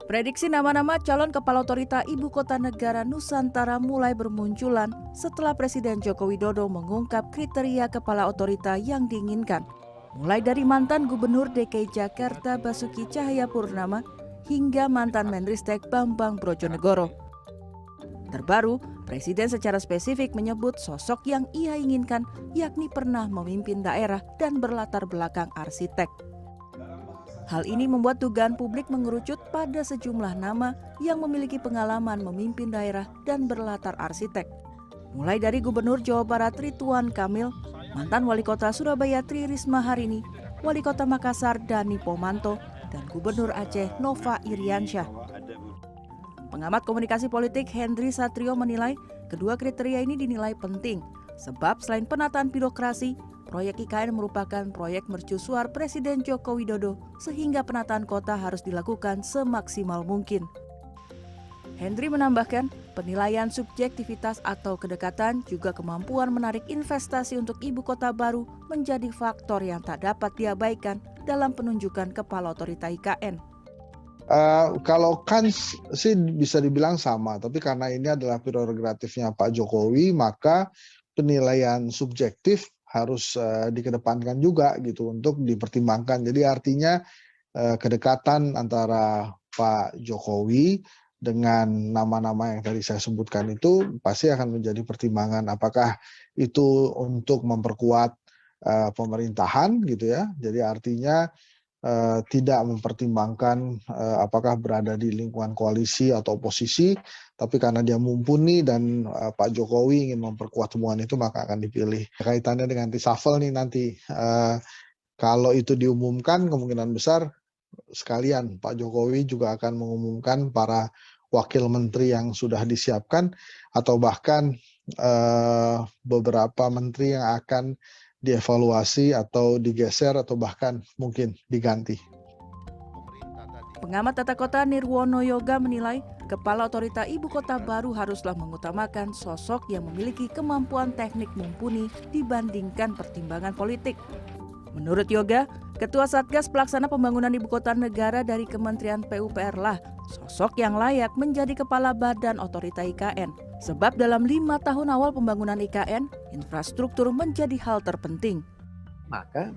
Prediksi nama-nama calon kepala otorita ibu kota negara Nusantara mulai bermunculan setelah Presiden Joko Widodo mengungkap kriteria kepala otorita yang diinginkan. Mulai dari mantan Gubernur DKI Jakarta Basuki Cahayapurnama hingga mantan Menristek Bambang Brojonegoro. Terbaru, Presiden secara spesifik menyebut sosok yang ia inginkan yakni pernah memimpin daerah dan berlatar belakang arsitek. Hal ini membuat dugaan publik mengerucut pada sejumlah nama yang memiliki pengalaman memimpin daerah dan berlatar arsitek. Mulai dari Gubernur Jawa Barat Ridwan Kamil, mantan Wali Kota Surabaya Tri Risma Harini, Wali Kota Makassar Dani Pomanto, dan Gubernur Aceh Nova Iriansyah. Pengamat komunikasi politik Hendri Satrio menilai kedua kriteria ini dinilai penting, sebab selain penataan birokrasi, proyek IKN merupakan proyek mercusuar Presiden Joko Widodo sehingga penataan kota harus dilakukan semaksimal mungkin. Hendri menambahkan, penilaian subjektivitas atau kedekatan juga kemampuan menarik investasi untuk ibu kota baru menjadi faktor yang tak dapat diabaikan dalam penunjukan kepala otorita IKN. Kalau kans sih bisa dibilang sama, tapi karena ini adalah prerogatifnya Pak Jokowi, maka penilaian subjektif harus dikedepankan juga gitu untuk dipertimbangkan. Jadi artinya kedekatan antara Pak Jokowi dengan nama-nama yang tadi saya sebutkan itu pasti akan menjadi pertimbangan apakah itu untuk memperkuat pemerintahan gitu ya. Jadi artinya tidak mempertimbangkan apakah berada di lingkungan koalisi atau oposisi, tapi karena dia mumpuni dan Pak Jokowi ingin memperkuat hubungan itu maka akan dipilih. Kaitannya dengan reshuffle nih nanti, kalau itu diumumkan kemungkinan besar sekalian Pak Jokowi juga akan mengumumkan para wakil menteri yang sudah disiapkan atau bahkan beberapa menteri yang akan dievaluasi atau digeser atau bahkan mungkin diganti. Pengamat tata kota Nirwono Yoga menilai kepala otorita ibu kota baru haruslah mengutamakan sosok yang memiliki kemampuan teknik mumpuni dibandingkan pertimbangan politik. Menurut Yoga, Ketua Satgas Pelaksana Pembangunan Ibu Kota Negara dari Kementerian PUPR lah sosok yang layak menjadi kepala badan otorita IKN. Sebab dalam 5 tahun awal pembangunan IKN, infrastruktur menjadi hal terpenting. Maka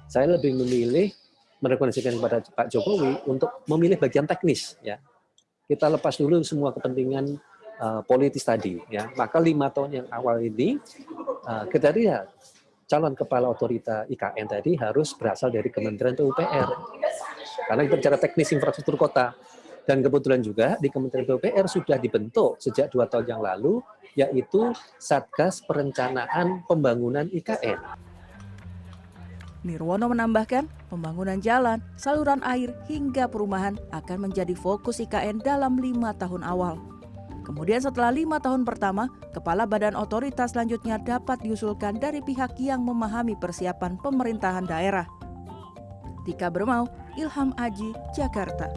saya lebih memilih merekomendasikan kepada Pak Jokowi untuk memilih bagian teknis. Ya, kita lepas dulu semua kepentingan politis tadi. Ya, maka 5 tahun yang awal ini kita lihat calon kepala otorita IKN tadi harus berasal dari Kementerian PUPR. Karena kita bicara teknis infrastruktur kota. Dan kebetulan juga di Kementerian PUPR sudah dibentuk sejak 2 tahun yang lalu, yaitu Satgas Perencanaan Pembangunan IKN. Nirwono menambahkan, pembangunan jalan, saluran air, hingga perumahan akan menjadi fokus IKN dalam 5 tahun awal. Kemudian setelah 5 tahun pertama, kepala badan otoritas selanjutnya dapat diusulkan dari pihak yang memahami persiapan pemerintahan daerah. Tika Bermau, Ilham Aji, Jakarta.